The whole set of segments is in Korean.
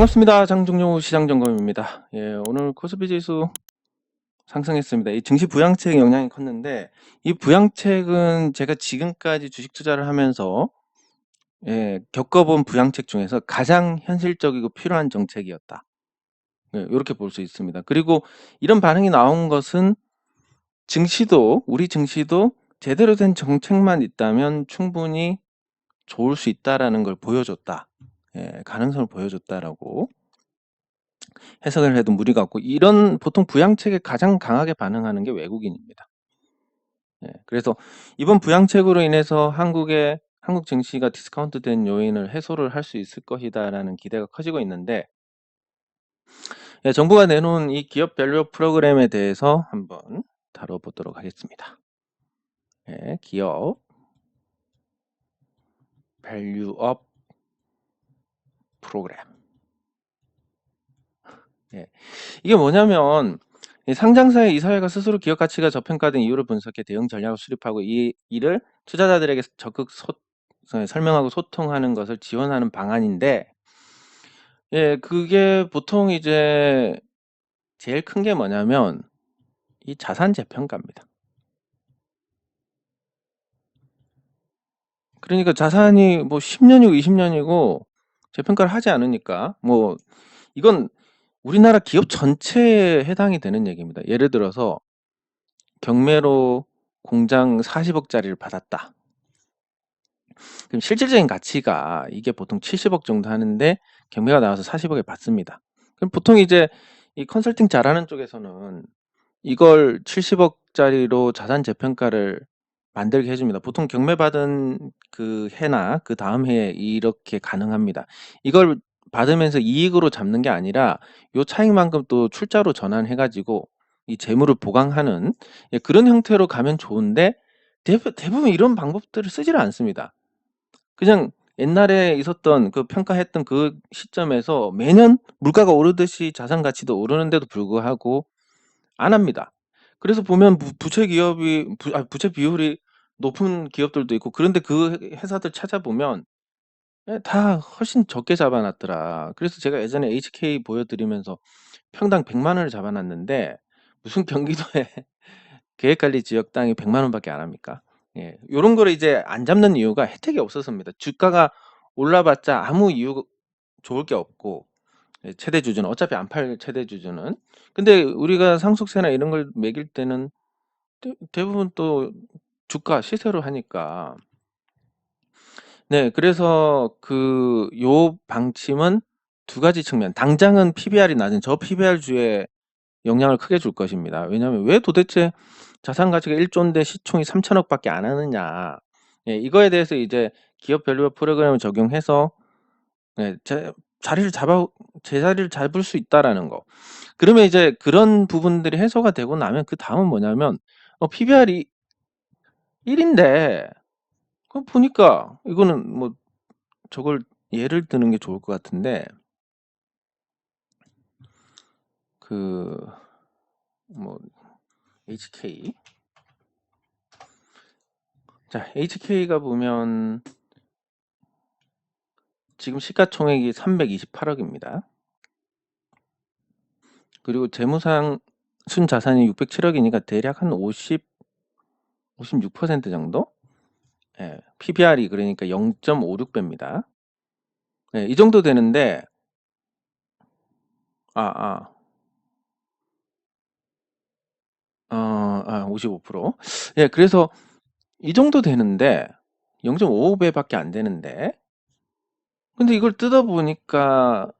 반갑습니다. 장종용 시장점검입니다. 오늘 코스피 지수 상승했습니다. 이 증시 부양책 영향이 컸는데, 이 부양책은 제가 지금까지 주식 투자를 하면서 겪어본 부양책 중에서 가장 현실적이고 필요한 정책이었다. 이렇게 볼 수 있습니다. 그리고 이런 반응이 나온 것은 우리 증시도 제대로 된 정책만 있다면 충분히 좋을 수 있다라는 걸 보여줬다. 가능성을 보여줬다라고 해석을 해도 무리가 없고, 이런 보통 부양책에 가장 강하게 반응하는 게 외국인입니다. 그래서 이번 부양책으로 인해서 한국 증시가 디스카운트된 요인을 해소를 할 수 있을 것이다라는 기대가 커지고 있는데, 정부가 내놓은 이 기업 밸류업 프로그램에 대해서 한번 다뤄보도록 하겠습니다. 기업 밸류업 프로그램. 이게 뭐냐면, 이 상장사의 이사회가 스스로 기업 가치가 저평가된 이유를 분석해 대응 전략을 수립하고 이 이를 투자자들에게 적극 설명하고 소통하는 것을 지원하는 방안인데, 그게 보통 이제 제일 큰 게 뭐냐면 이 자산 재평가입니다. 그러니까 자산이 뭐 10년이고 20년이고 재평가를 하지 않으니까, 뭐 이건 우리나라 기업 전체에 해당이 되는 얘기입니다. 예를 들어서 경매로 공장 40억짜리를 받았다. 그럼 실질적인 가치가 이게 보통 70억 정도 하는데 경매가 나와서 40억에 받습니다. 그럼 보통 이제 이 컨설팅 잘하는 쪽에서는 이걸 70억짜리로 자산 재평가를 만들게 해줍니다. 보통 경매 받은 그 해나 그 다음 해에 이렇게 가능합니다. 이걸 받으면서 이익으로 잡는 게 아니라 요 차익만큼 또 출자로 전환해가지고 이 재물을 보강하는 그런 형태로 가면 좋은데, 대부분 이런 방법들을 쓰지를 않습니다. 그냥 옛날에 있었던 그 평가했던 그 시점에서 매년 물가가 오르듯이 자산 가치도 오르는데도 불구하고 안 합니다. 그래서 보면 부채 비율이 높은 기업들도 있고, 그런데 그 회사들 찾아보면 다 훨씬 적게 잡아놨더라. 그래서 제가 예전에 HK 보여드리면서 평당 100만 원을 잡아놨는데, 무슨 경기도에 계획관리 지역 땅이 100만 원밖에 안 합니까? 요런 거를 이제 안 잡는 이유가 혜택이 없어서입니다. 주가가 올라봤자 아무 이유 좋을 게 없고, 최대 주주는 어차피 안 팔 최대 주주는. 근데 우리가 상속세나 이런 걸 매길 때는 대부분 또 주가 시세로 하니까. 그래서 요 방침은 두 가지 측면, 당장은 PBR이 낮은 저 PBR주에 영향을 크게 줄 것입니다. 왜냐하면 왜 도대체 자산 가치가 1조인데 시총이 3천억밖에 안 하느냐. 이거에 대해서 이제 기업 밸류업 프로그램을 적용해서 제 자리를 잡을 수 있다라는 거. 그러면 이제 그런 부분들이 해소가 되고 나면 그 다음은 뭐냐면, PBR이 1인데 그 보니까 이거는 뭐 저걸 예를 드는 게 좋을 것 같은데, 뭐 HK. 자, HK가 보면 지금 시가총액이 328억입니다. 그리고 재무상 순자산이 607억이니까 대략 한 56% 정도? PBR이 그러니까 0.56배입니다. 이 정도 되는데, 55%. 그래서 이 정도 되는데 0.55배밖에 안 되는데, 근데 이걸 뜯어보니까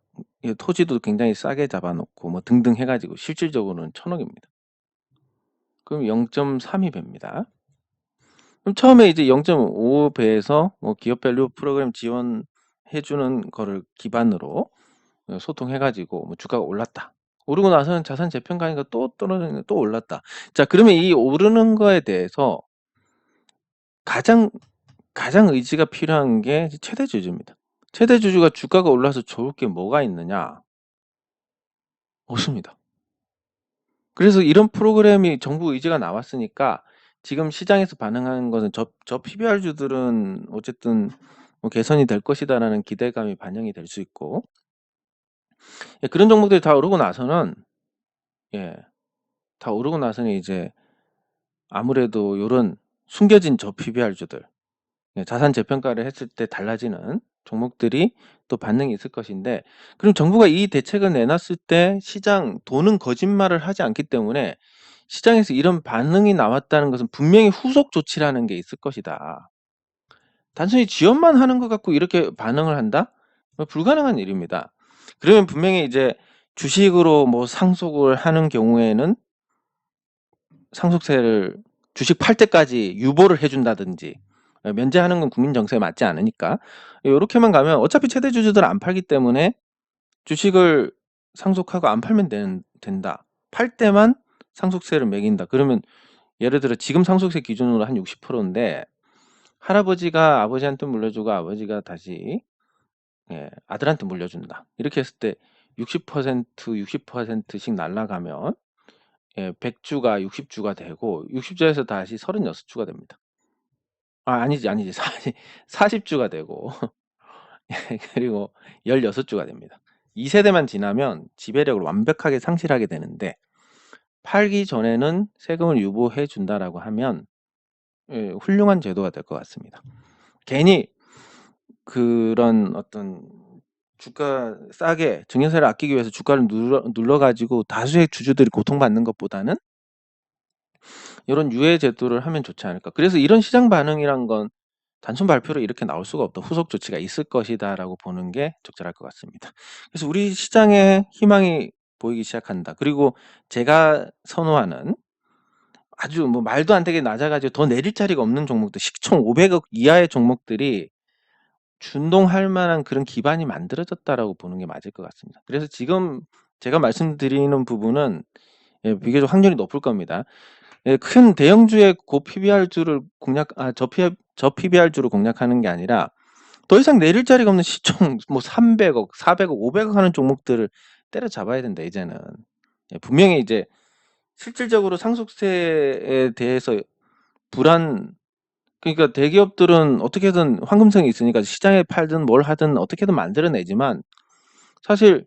토지도 굉장히 싸게 잡아놓고 뭐 등등 해가지고 실질적으로는 1,000억입니다. 그럼 0.32배입니다. 그럼 처음에 이제 0.55배에서 뭐 기업 밸류 프로그램 지원해주는 거를 기반으로 소통해가지고 뭐 주가가 올랐다. 오르고 나서는 자산 재평가니까 또 떨어지는데 또 올랐다. 자, 그러면 이 오르는 거에 대해서 가장 의지가 필요한 게 최대 주주입니다. 최대 주주가 주가가 올라서 좋을 게 뭐가 있느냐? 없습니다. 그래서 이런 프로그램이 정부 의지가 나왔으니까 지금 시장에서 반응하는 것은 저 PBR주들은 어쨌든 뭐 개선이 될 것이다라는 기대감이 반영이 될 수 있고, 예, 그런 종목들이 다 오르고 나서는 예, 다 오르고 나서는 이제 아무래도 요런 숨겨진 저PBR주들, 예, 자산 재평가를 했을 때 달라지는 종목들이 또 반응이 있을 것인데, 그럼 정부가 이 대책을 내놨을 때 시장 돈은 거짓말을 하지 않기 때문에 시장에서 이런 반응이 나왔다는 것은 분명히 후속 조치라는 게 있을 것이다. 단순히 지원만 하는 것 갖고 이렇게 반응을 한다? 불가능한 일입니다. 그러면 분명히 이제 주식으로 뭐 상속을 하는 경우에는 상속세를 주식 팔 때까지 유보를 해준다든지, 면제하는 건 국민 정서에 맞지 않으니까 요렇게만 가면 어차피 최대 주주들은 안 팔기 때문에 주식을 상속하고 안 팔면 된다. 팔 때만 상속세를 매긴다. 그러면 예를 들어 지금 상속세 기준으로 한 60%인데 할아버지가 아버지한테 물려주고 아버지가 다시 예, 아들한테 물려준다. 이렇게 했을 때 60%, 60%씩 날라가면 예, 100주가 60주가 되고 60주에서 다시 36주가 됩니다. 아니지. 40주가 되고 그리고 16주가 됩니다. 2세대만 지나면 지배력을 완벽하게 상실하게 되는데, 팔기 전에는 세금을 유보해 준다라고 하면 예, 훌륭한 제도가 될 것 같습니다. 괜히 그런 어떤 주가 싸게 증여세를 아끼기 위해서 주가를 눌러가지고 다수의 주주들이 고통받는 것보다는 이런 유예 제도를 하면 좋지 않을까. 그래서 이런 시장 반응이란 건 단순 발표로 이렇게 나올 수가 없다. 후속 조치가 있을 것이다라고 보는 게 적절할 것 같습니다. 그래서 우리 시장에 희망이 보이기 시작한다. 그리고 제가 선호하는 아주 뭐 말도 안 되게 낮아가지고 더 내릴 자리가 없는 종목들, 시총 500억 이하의 종목들이 준동할 만한 그런 기반이 만들어졌다라고 보는 게 맞을 것 같습니다. 그래서 지금 제가 말씀드리는 부분은 예, 비교적 확률이 높을 겁니다. 예, 큰 대형주의 고PBR주를 저PBR주를 공략하는 게 아니라 더 이상 내릴 자리가 없는 시총 뭐 300억, 400억, 500억 하는 종목들을 때려잡아야 된다, 이제는. 예, 분명히 이제 실질적으로 상속세에 대해서 그러니까 대기업들은 어떻게든 황금성이 있으니까 시장에 팔든 뭘 하든 어떻게든 만들어내지만, 사실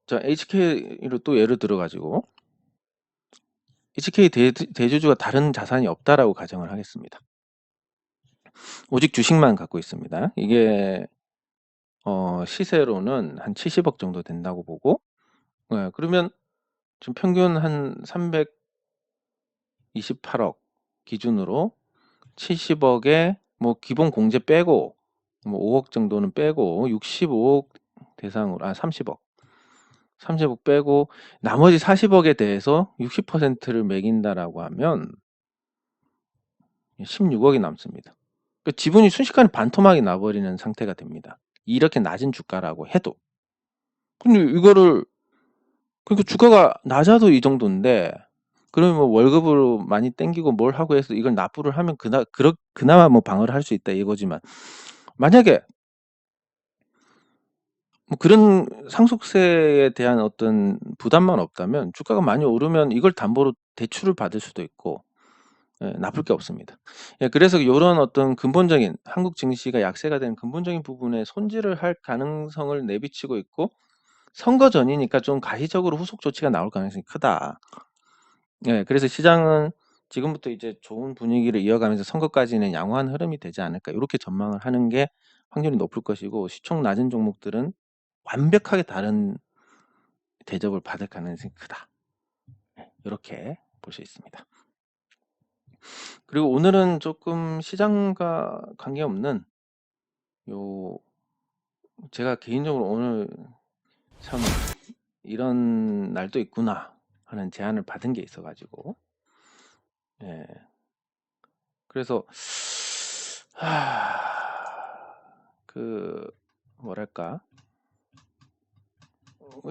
자, HK를 또 예를 들어가지고 HK 대주주가 다른 자산이 없다라고 가정을 하겠습니다. 오직 주식만 갖고 있습니다. 이게 시세로는 한 70억 정도 된다고 보고, 예, 그러면 지금 평균 한 328억 기준으로 70억에 뭐 기본 공제 빼고 뭐 5억 정도는 빼고 65억 대상으로 30억 빼고 나머지 40억에 대해서 60%를 매긴다라고 하면 16억이 남습니다. 그러니까 지분이 순식간에 반토막이 나버리는 상태가 됩니다. 이렇게 낮은 주가라고 해도. 근데 이거를 그러니까 주가가 낮아도 이 정도인데, 그러면 뭐 월급으로 많이 땡기고 뭘 하고 해서 이걸 납부를 하면 그나마 뭐 방어를 할 수 있다 이거지만, 만약에 뭐 그런 상속세에 대한 어떤 부담만 없다면 주가가 많이 오르면 이걸 담보로 대출을 받을 수도 있고 예, 나쁠 게 없습니다. 예, 그래서 요런 어떤 근본적인 한국 증시가 약세가 된 근본적인 부분에 손질을 할 가능성을 내비치고 있고, 선거 전이니까 좀 가시적으로 후속 조치가 나올 가능성이 크다. 예, 그래서 시장은 지금부터 이제 좋은 분위기를 이어가면서 선거까지는 양호한 흐름이 되지 않을까, 이렇게 전망을 하는 게 확률이 높을 것이고, 시총 낮은 종목들은 완벽하게 다른 대접을 받을 가능성이 크다. 이렇게 볼 수 있습니다. 그리고 오늘은 조금 시장과 관계없는 요 제가 개인적으로 오늘 참 이런 날도 있구나 하는 제안을 받은 게 있어가지고 예, 그래서 그 뭐랄까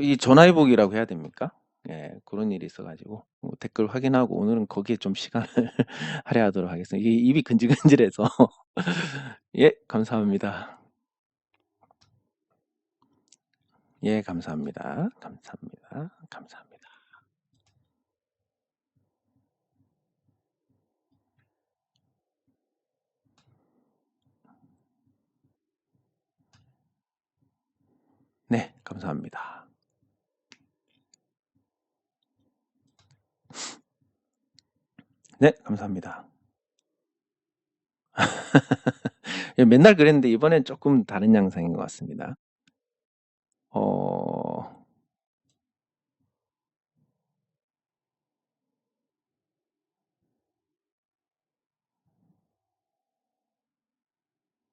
이 전화위복이라고 해야 됩니까? 예, 그런 일이 있어가지고 댓글 확인하고 오늘은 거기에 좀 시간을 할애하도록 하겠습니다. 이게 입이 근질근질해서 예, 감사합니다. 예, 감사합니다. 감사합니다. 감사합니다. 네. 감사합니다. 네, 감사합니다. 예, 맨날 그랬는데 이번엔 조금 다른 양상인 것 같습니다. 어,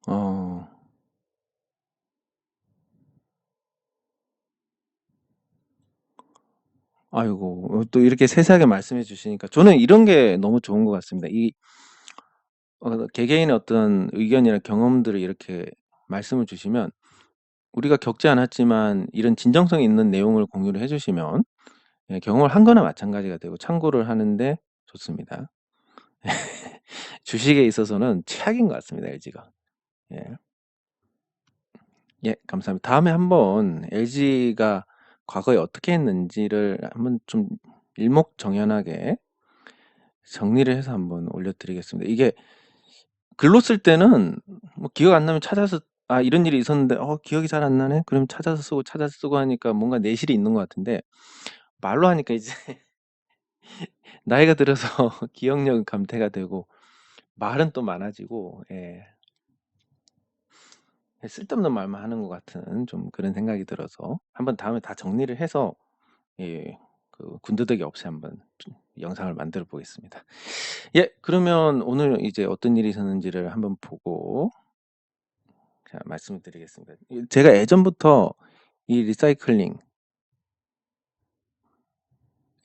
어, 아이고, 또 이렇게 세세하게 말씀해 주시니까 저는 이런 게 너무 좋은 것 같습니다. 개개인의 어떤 의견이나 경험들을 이렇게 말씀을 주시면 우리가 겪지 않았지만 이런 진정성 있는 내용을 공유를 해주시면 예, 경험을 한 거나 마찬가지가 되고 참고를 하는데 좋습니다. 주식에 있어서는 최악인 것 같습니다, LG가. 예. 예, 감사합니다. 다음에 한번 LG가 과거에 어떻게 했는지를 한번 좀 일목정연하게 정리를 해서 한번 올려드리겠습니다. 이게 글로 쓸 때는 뭐 기억 안 나면 찾아서 이런 일이 있었는데 기억이 잘 안 나네? 그럼 찾아서 쓰고 하니까 뭔가 내실이 있는 것 같은데 말로 하니까 이제 나이가 들어서 기억력은 감퇴가 되고 말은 또 많아지고 예. 쓸데없는 말만 하는 것 같은 좀 그런 생각이 들어서 한번 다음에 다 정리를 해서 예, 그 군더더기 없이 한번 좀 영상을 만들어 보겠습니다. 예, 그러면 오늘 이제 어떤 일이 있었는지를 한번 보고 자, 말씀을 드리겠습니다. 제가 예전부터 이 리사이클링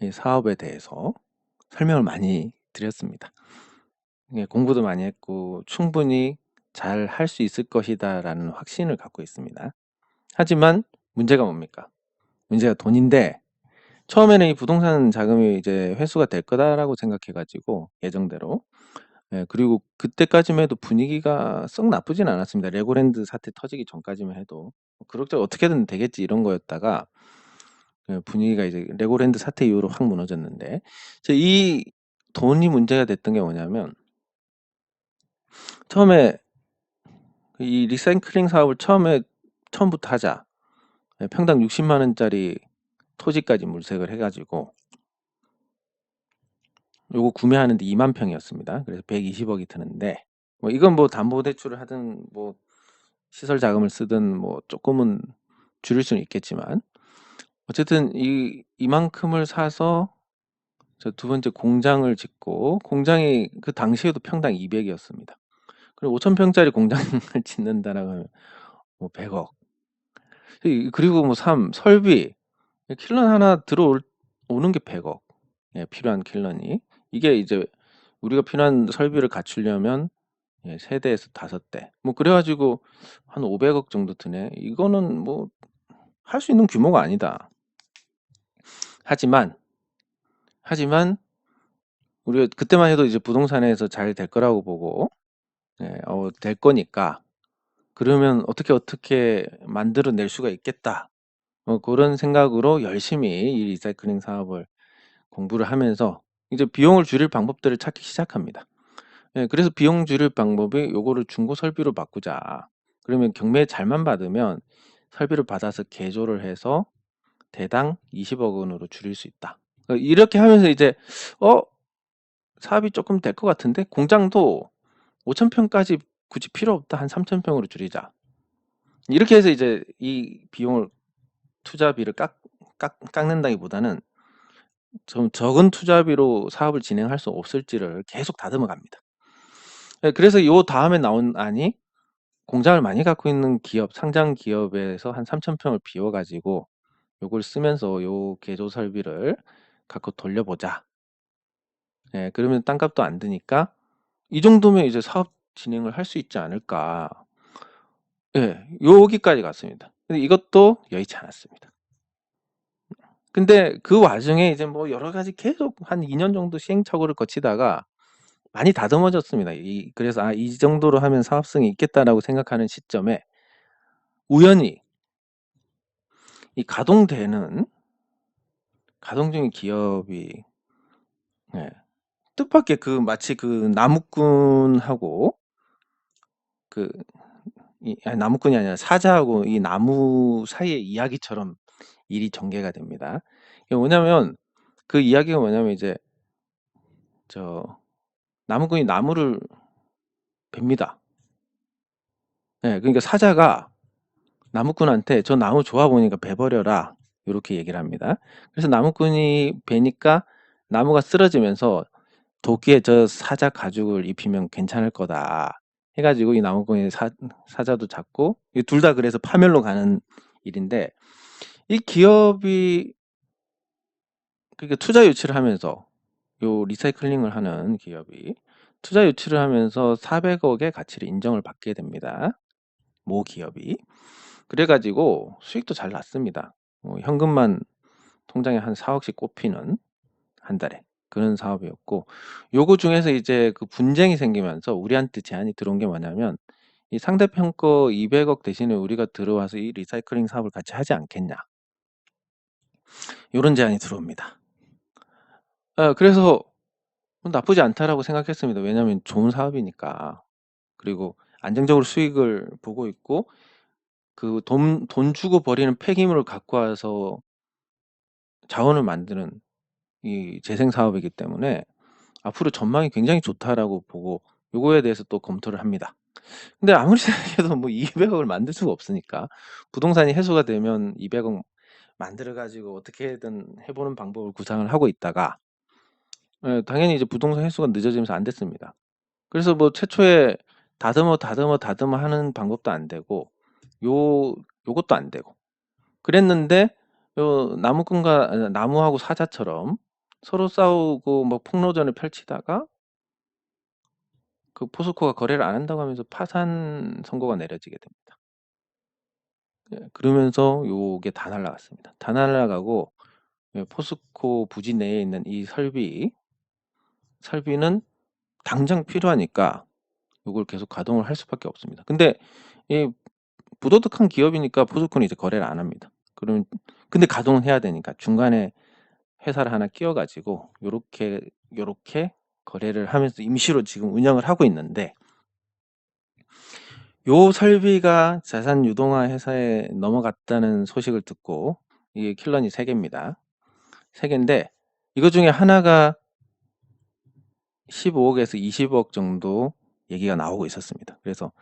이 사업에 대해서 설명을 많이 드렸습니다. 예, 공부도 많이 했고 충분히 잘 할 수 있을 것이다라는 확신을 갖고 있습니다. 하지만 문제가 뭡니까? 문제가 돈인데 처음에는 이 부동산 자금이 이제 회수가 될 거다라고 생각해가지고 예정대로 예, 그리고 그때까지만 해도 분위기가 썩 나쁘진 않았습니다. 레고랜드 사태 터지기 전까지만 해도 그럭저럭 어떻게든 되겠지 이런 거였다가 예, 분위기가 이제 레고랜드 사태 이후로 확 무너졌는데 이 돈이 문제가 됐던 게 뭐냐면 처음에 이 리사이클링 사업을 처음부터 하자 예, 평당 60만 원짜리 토지까지 물색을 해가지고 요거 구매하는데 2만 평이었습니다. 그래서 120억이 드는데 뭐 이건 뭐 담보대출을 하든 뭐 시설 자금을 쓰든 뭐 조금은 줄일 수는 있겠지만 어쨌든 이만큼을 사서 저 두 번째 공장을 짓고 공장이 그 당시에도 평당 200이었습니다. 그리고 5,000평짜리 공장을 짓는다라고 하면 뭐 100억. 그리고 뭐 설비 킬런 하나 오는 게 100억. 예, 필요한 킬런이. 이게 이제 우리가 필요한 설비를 갖추려면 예, 3대에서 5대. 뭐 그래가지고 한 500억 정도 드네. 이거는 뭐 할 수 있는 규모가 아니다. 하지만 우리가 그때만 해도 이제 부동산에서 잘 될 거라고 보고 예, 될 거니까 그러면 어떻게 만들어낼 수가 있겠다. 그런 생각으로 열심히 이 리사이클링 사업을 공부를 하면서 이제 비용을 줄일 방법들을 찾기 시작합니다. 예, 그래서 비용 줄일 방법이 요거를 중고 설비로 바꾸자. 그러면 경매 잘만 받으면 설비를 받아서 개조를 해서 대당 20억 원으로 줄일 수 있다. 이렇게 하면서 이제 사업이 조금 될 것 같은데 공장도 5,000평까지 굳이 필요 없다. 한 3,000평으로 줄이자. 이렇게 해서 이제 이 비용을 투자비를 깎는다기보다는 좀 적은 투자비로 사업을 진행할 수 없을지를 계속 다듬어 갑니다. 예, 그래서 요 다음에 나온 안이 공장을 많이 갖고 있는 기업, 상장 기업에서 한 3,000평을 비워가지고 요걸 쓰면서 요 개조 설비를 갖고 돌려보자. 예, 그러면 땅값도 안 드니까 이 정도면 이제 사업 진행을 할 수 있지 않을까. 예, 여기까지 갔습니다. 근데 이것도 여의치 않았습니다. 근데 그 와중에 이제 뭐 여러 가지 계속 한 2년 정도 시행착오를 거치다가 많이 다듬어졌습니다. 그래서 이 정도로 하면 사업성이 있겠다라고 생각하는 시점에 우연히 이 가동 중인 기업이 예, 뜻밖의 마치 그 나무꾼하고 그 나무꾼이 아니라 사자하고 이 나무 사이의 이야기처럼 일이 전개가 됩니다. 이게 뭐냐면 그 이야기가 뭐냐면 이제 나무꾼이 나무를 뱁니다. 네, 그러니까 사자가 나무꾼한테 저 나무 좋아 보니까 베버려라 이렇게 얘기를 합니다. 그래서 나무꾼이 베니까 나무가 쓰러지면서 도끼에 저 사자 가죽을 입히면 괜찮을 거다 해가지고 이 나무꾼이 사자도 잡고 둘 다 그래서 파멸로 가는 일인데 이 기업이 그러니까 투자 유치를 하면서 요 리사이클링을 하는 기업이 투자 유치를 하면서 400억의 가치를 인정을 받게 됩니다. 모 기업이. 그래가지고 수익도 잘 났습니다. 현금만 통장에 한 4억씩 꼽히는 한 달에 그런 사업이었고 요거 중에서 이제 그 분쟁이 생기면서 우리한테 제안이 들어온 게 뭐냐면 이 상대편 거 200억 대신에 우리가 들어와서 이 리사이클링 사업을 같이 하지 않겠냐 요런 제안이 들어옵니다. 그래서 나쁘지 않다라고 생각했습니다. 왜냐하면 좋은 사업이니까. 그리고 안정적으로 수익을 보고 있고 그 돈 주고 버리는 폐기물을 갖고 와서 자원을 만드는 이 재생 사업이기 때문에 앞으로 전망이 굉장히 좋다라고 보고 요거에 대해서 또 검토를 합니다. 근데 아무리 생각해도 뭐 200억을 만들 수가 없으니까 부동산이 해소가 되면 200억 만들어 가지고 어떻게든 해보는 방법을 구상을 하고 있다가 당연히 이제 부동산 해소가 늦어지면서 안 됐습니다. 그래서 뭐 최초에 다듬어 하는 방법도 안 되고 요것도 안 되고 그랬는데 요 나무하고 사자처럼 서로 싸우고 뭐 폭로전을 펼치다가 그 포스코가 거래를 안 한다고 하면서 파산 선고가 내려지게 됩니다. 그러면서 요게 다 날라갔습니다. 다 날라가고 포스코 부지 내에 있는 이 설비는 당장 필요하니까 요걸 계속 가동을 할 수밖에 없습니다. 근데 이 부도덕한 기업이니까 포스코는 이제 거래를 안 합니다. 근데 가동은 해야 되니까 중간에 회사를 하나 끼워 가지고 요렇게 거래를 하면서 임시로 지금 운영을 하고 있는데 요 설비가 자산 유동화 회사에 넘어갔다는 소식을 듣고 이게 킬런이 3개입니다. 3개인데 이거 중에 하나가 15억에서 20억 정도 얘기가 나오고 있었습니다. 그래서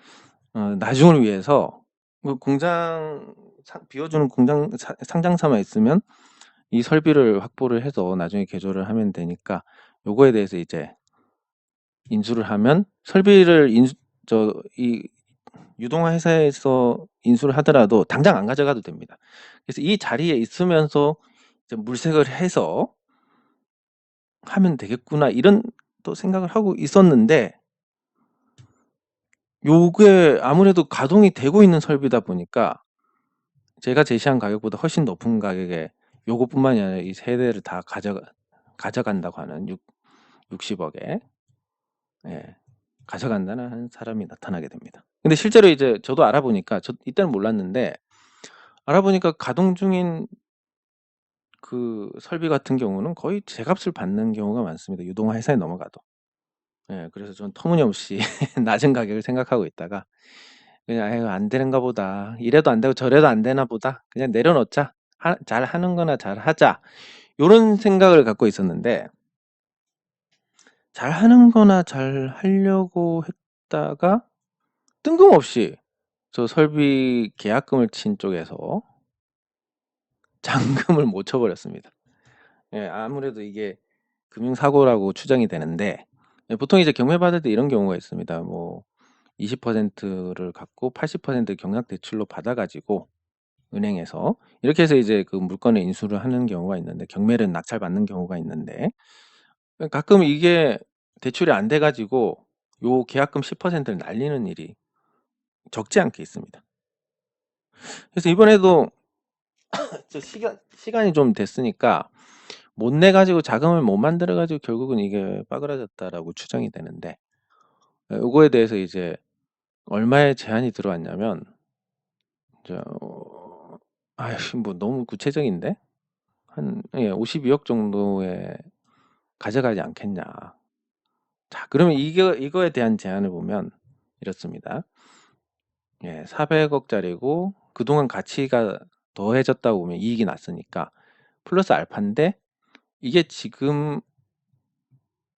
나중을 위해서 공장 비워주는 공장 상장사만 있으면 이 설비를 확보를 해서 나중에 개조를 하면 되니까 요거에 대해서 이제 인수를 하면 설비를 이 유동화 회사에서 인수를 하더라도 당장 안 가져가도 됩니다. 그래서 이 자리에 있으면서 이제 물색을 해서 하면 되겠구나 이런 또 생각을 하고 있었는데 요게 아무래도 가동이 되고 있는 설비다 보니까 제가 제시한 가격보다 훨씬 높은 가격에 요것뿐만이 아니라 이 3대를 다 가져간다고 하는 60억에 가져간다는 한 사람이 나타나게 됩니다. 근데 실제로 이제 저도 알아보니까 이때는 몰랐는데 알아보니까 가동 중인 그 설비 같은 경우는 거의 제값을 받는 경우가 많습니다. 유동화 회사에 넘어가도. 그래서 전 터무니없이 낮은 가격을 생각하고 있다가 그냥 '아유 안 되는가 보다. 이래도 안 되고 저래도 안 되나 보다. 그냥 내려놓자. 잘하는 거나 잘하자.' 요런 생각을 갖고 있었는데 잘하는 거나 잘하려고 했다가 뜬금없이 저 설비 계약금을 친 쪽에서 잔금을 못 쳐 버렸습니다. 아무래도 이게 금융사고라고 추정이 되는데 보통 이제 경매받을 때 이런 경우가 있습니다. 뭐 20%를 갖고 80% 경락대출로 받아 가지고 은행에서 이렇게 해서 이제 그 물건을 인수를 하는 경우가 있는데 경매를 낙찰받는 경우가 있는데 가끔 이게 대출이 안 돼 가지고 요 계약금 10%를 날리는 일이 적지 않게 있습니다. 그래서 이번에도 시간이 좀 됐으니까 못 내 가지고 자금을 못 만들어 가지고 결국은 이게 빠그라졌다라고 추정이 되는데 요거에 대해서 이제 얼마의 제한이 들어왔냐면 뭐 너무 구체적인데 한 52억 정도에 가져가지 않겠냐. 자, 그러면 이거에 대한 제안을 보면 이렇습니다. 예, 400억 짜리고 그동안 가치가 더해졌다고 보면 이익이 났으니까 플러스 알파인데 이게 지금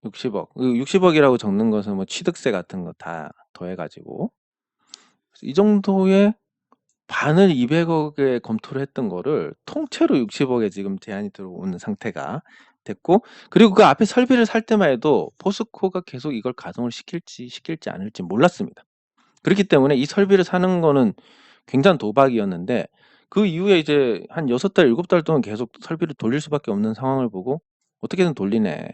60억, 60억이라고 적는 것은 뭐 취득세 같은 거 다 더해가지고 이 정도의 반을 200억에 검토를 했던 거를 통째로 60억에 지금 제한이 들어오는 상태가 됐고, 그리고 그 앞에 설비를 살 때만 해도 포스코가 계속 이걸 가동을 시킬지 않을지 몰랐습니다. 그렇기 때문에 이 설비를 사는 거는 굉장한 도박이었는데, 그 이후에 이제 한 6달, 7달 동안 계속 설비를 돌릴 수밖에 없는 상황을 보고 어떻게든 돌리네.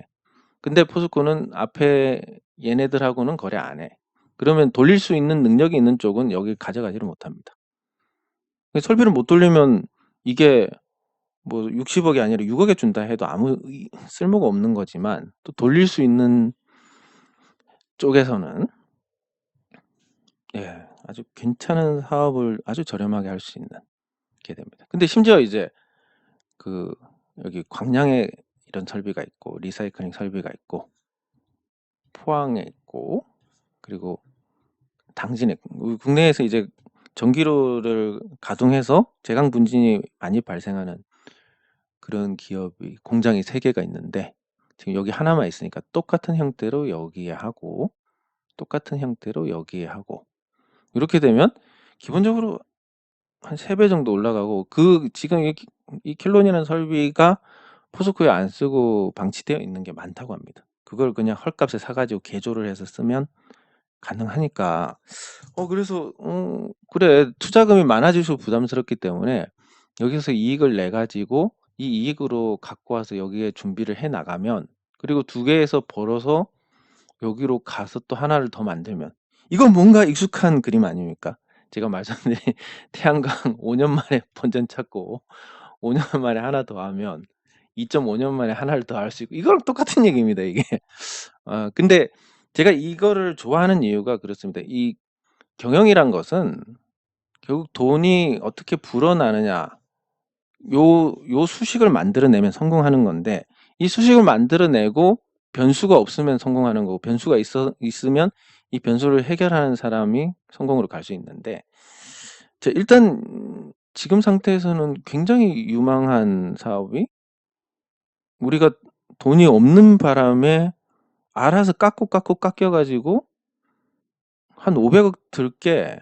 근데 포스코는 앞에 얘네들하고는 거래 안 해. 그러면 돌릴 수 있는 능력이 있는 쪽은 여기 가져가지를 못합니다. 설비를 못 돌리면 이게 뭐 60억이 아니라 6억에 준다 해도 아무 쓸모가 없는 거지만, 또 돌릴 수 있는 쪽에서는 예, 아주 괜찮은 사업을 아주 저렴하게 할 수 있는 게 됩니다. 근데 심지어 이제 그 여기 광양에 이런 설비가 있고, 리사이클링 설비가 있고, 포항에 있고, 그리고 당진에, 국내에서 이제 전기료를 가동해서 제강 분진이 많이 발생하는 그런 기업이, 공장이 3개가 있는데 지금 여기 하나만 있으니까 똑같은 형태로 여기에 하고 똑같은 형태로 여기에 하고, 이렇게 되면 기본적으로 한 3배 정도 올라가고, 그 지금 이 킬론이라는 설비가 포스코에 안 쓰고 방치되어 있는 게 많다고 합니다. 그걸 그냥 헐값에 사가지고 개조를 해서 쓰면 가능하니까, 그래서 그래, 투자금이 많아질수록 부담스럽기 때문에 여기서 이익을 내 가지고 이 이익으로 갖고 와서 여기에 준비를 해 나가면, 그리고 2개에서 벌어서 여기로 가서 또 하나를 더 만들면, 이건 뭔가 익숙한 그림 아닙니까? 제가 말씀드린 태양광 5년 만에 본전 찾고 5년 만에 하나 더 하면 2.5년 만에 하나를 더 할 수 있고, 이거랑 똑같은 얘기입니다, 이게. 근데 제가 이거를 좋아하는 이유가 그렇습니다. 이 경영이란 것은 결국 돈이 어떻게 불어나느냐, 요 수식을 만들어내면 성공하는 건데, 이 수식을 만들어내고 변수가 없으면 성공하는 거고, 변수가 있으면 이 변수를 해결하는 사람이 성공으로 갈 수 있는데, 일단 지금 상태에서는 굉장히 유망한 사업이, 우리가 돈이 없는 바람에 알아서 깎여가지고 한 500억 들게,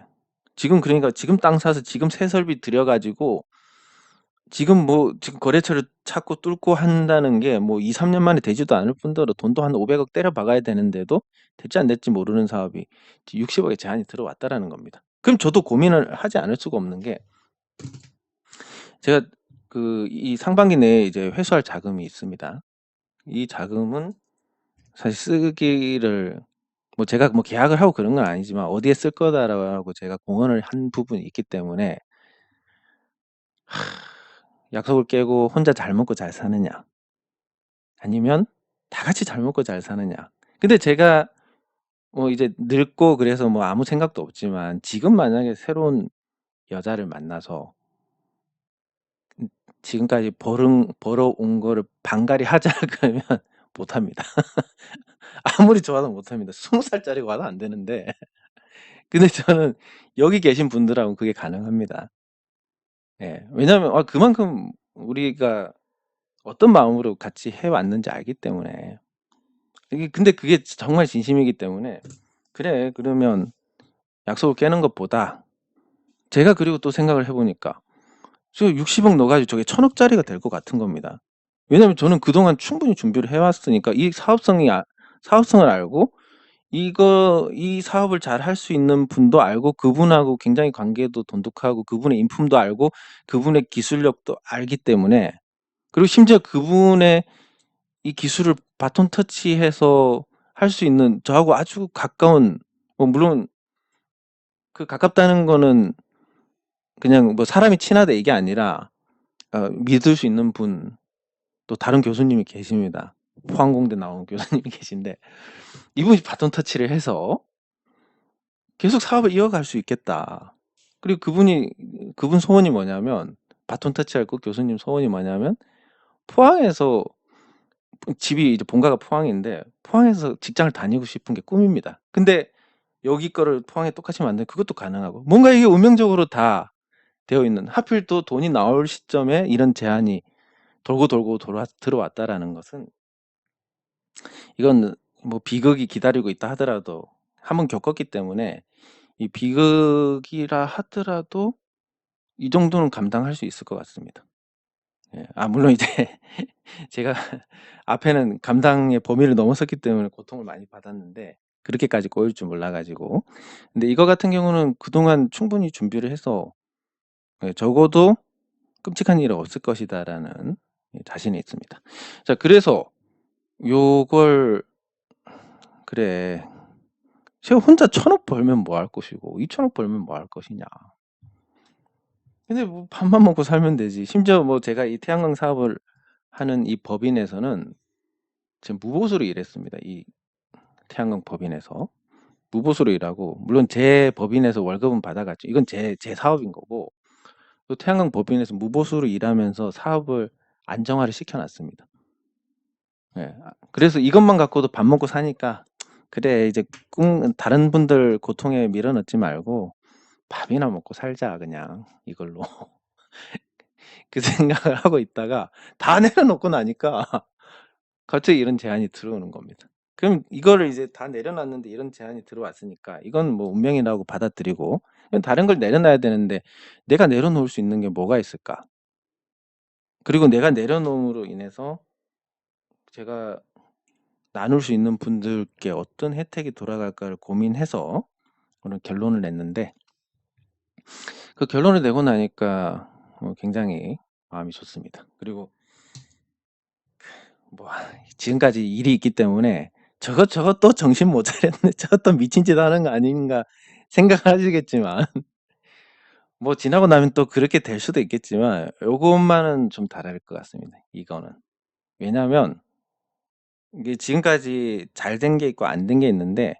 지금 그러니까 지금 땅 사서 지금 새 설비 들여가지고 지금 거래처를 찾고 뚫고 한다는 게 뭐 2, 3년 만에 되지도 않을 뿐더러 돈도 한 500억 때려 박아야 되는데도 될지 안 될지 모르는 사업이 60억의 제한이 들어왔다라는 겁니다. 그럼 저도 고민을 하지 않을 수가 없는 게, 제가 이 상반기 내에 이제 회수할 자금이 있습니다. 이 자금은 사실 쓰기를, 제가 계약을 하고 그런 건 아니지만 어디에 쓸 거다라고 제가 공언을 한 부분이 있기 때문에, 약속을 깨고 혼자 잘 먹고 잘 사느냐, 아니면 다 같이 잘 먹고 잘 사느냐. 근데 제가 이제 늙고 그래서 아무 생각도 없지만, 지금 만약에 새로운 여자를 만나서 지금까지 벌어온 거를 반갈이 하자 그러면 못합니다. 아무리 좋아도 못합니다. 20살짜리가 와도 안 되는데. 근데 저는 여기 계신 분들하고 그게 가능합니다. 예. 왜냐하면 그만큼 우리가 어떤 마음으로 같이 해왔는지 알기 때문에. 근데 그게 정말 진심이기 때문에, 그래, 그러면 약속을 깨는 것보다, 제가 그리고 또 생각을 해보니까 저 60억 넣어가지고 저게 1000억짜리가 될 것 같은 겁니다. 왜냐면 저는 그동안 충분히 준비를 해왔으니까, 이 사업성을 알고, 이 사업을 잘 할 수 있는 분도 알고, 그분하고 굉장히 관계도 돈독하고, 그분의 인품도 알고, 그분의 기술력도 알기 때문에, 그리고 심지어 그분의 이 기술을 바톤 터치해서 할 수 있는, 저하고 아주 가까운, 물론 그 가깝다는 거는 그냥 사람이 친하다 이게 아니라, 믿을 수 있는 분, 또 다른 교수님이 계십니다. 포항공대 나온 교수님이 계신데, 이분이 바톤 터치를 해서 계속 사업을 이어갈 수 있겠다. 그리고 그분 소원이 뭐냐면, 바톤 터치할 거 교수님 소원이 뭐냐면, 포항에서, 집이 이제 본가가 포항인데 포항에서 직장을 다니고 싶은 게 꿈입니다. 근데 여기 거를 포항에 똑같이 만든 그것도 가능하고 뭔가 이게 운명적으로 다 되어 있는 하필 또 돈이 나올 시점에 이런 제안이 돌고 들어왔다라는 것은 이건 뭐 비극이 기다리고 있다 하더라도 한번 겪었기 때문에 이 비극이라 하더라도 이 정도는 감당할 수 있을 것 같습니다. 예. 물론 이제 제가 앞에는 감당의 범위를 넘어섰기 때문에 고통을 많이 받았는데 그렇게까지 꼬일 줄 몰라 가지고. 근데 이거 같은 경우는 그동안 충분히 준비를 해서 예, 적어도 '끔찍한 일은 없을 것이다.'라는 예, 자신이 있습니다. 자, 그래서 요걸 그래. 제가 혼자 1,000억 벌면 뭐 할 것이고 2,000억 벌면 뭐 할 것이냐. 근데 뭐 밥만 먹고 살면 되지. 심지어 뭐 제가 이 태양광 사업을 하는 이 법인에서는 지금 무보수로 일했습니다. 이 태양광 법인에서. 무보수로 일하고 물론 제 법인에서 월급은 받아갔죠. 이건 제 사업인 거고 또 태양광 법인에서 무보수로 일하면서 사업을 안정화를 시켜 놨습니다. 예. 그래서 이것만 갖고도 밥 먹고 사니까 '그래 이제 다른 분들 고통에 밀어 넣지 말고 밥이나 먹고 살자 그냥 이걸로.' 그 생각을 하고 있다가 다 내려놓고 나니까 갑자기 이런 제안이 들어오는 겁니다. 그럼 이거를 이제 다 내려놨는데 이런 제안이 들어왔으니까 이건 뭐 운명이라고 받아들이고 다른 걸 내려놔야 되는데 내가 내려놓을 수 있는 게 뭐가 있을까? 그리고 내가 내려놓음으로 인해서 제가 나눌 수 있는 분들께 어떤 혜택이 돌아갈까를 고민해서 오늘 결론을 냈는데 그 결론을 내고 나니까 굉장히 마음이 좋습니다. 그리고 뭐 지금까지 일이 있기 때문에 '저것 또 정신 못 차렸네. 저것 또 미친 짓 하는 거 아닌가.' 생각을 하시겠지만 뭐 지나고 나면 또 그렇게 될 수도 있겠지만 요것만은 좀 다를 것 같습니다, 이거는. 왜냐하면 이게 지금까지 잘 된 게 있고 안 된 게 있는데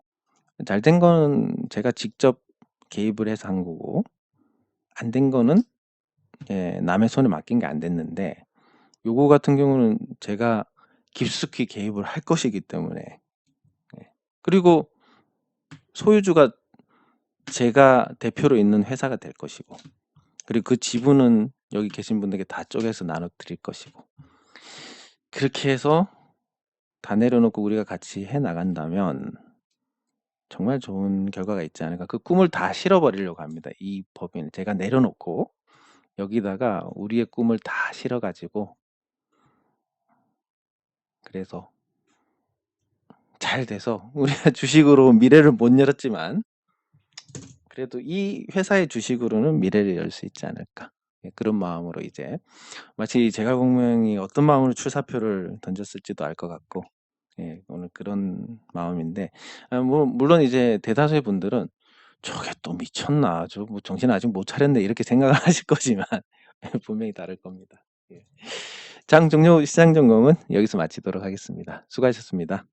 잘 된 거는 제가 직접 개입을 해서 한 거고 안 된 거는 예, 남의 손에 맡긴 게 안 됐는데 요거 같은 경우는 제가 깊숙이 개입을 할 것이기 때문에 예. 그리고 소유주가 제가 대표로 있는 회사가 될 것이고 그리고 그 지분은 여기 계신 분들에게 다 쪼개서 나눠 드릴 것이고 그렇게 해서 다 내려놓고 우리가 같이 해 나간다면 정말 좋은 결과가 있지 않을까. 그 꿈을 다 실어 버리려고 합니다. 이 법인 제가 내려놓고 여기다가 우리의 꿈을 다 실어 가지고 그래서 잘 돼서 우리가 주식으로 미래를 못 열었지만 그래도 이 회사의 주식으로는 미래를 열 수 있지 않을까. 예, 그런 마음으로 이제 마치 제갈공명이 어떤 마음으로 출사표를 던졌을지도 알 것 같고 예, 오늘 그런 마음인데 뭐 물론 이제 대다수의 분들은 '저게 또 미쳤나. 저 뭐 정신 아직 못 차렸네.' 이렇게 생각을 하실 거지만 분명히 다를 겁니다. 예. 장 종료 시장 점검은 여기서 마치도록 하겠습니다. 수고하셨습니다.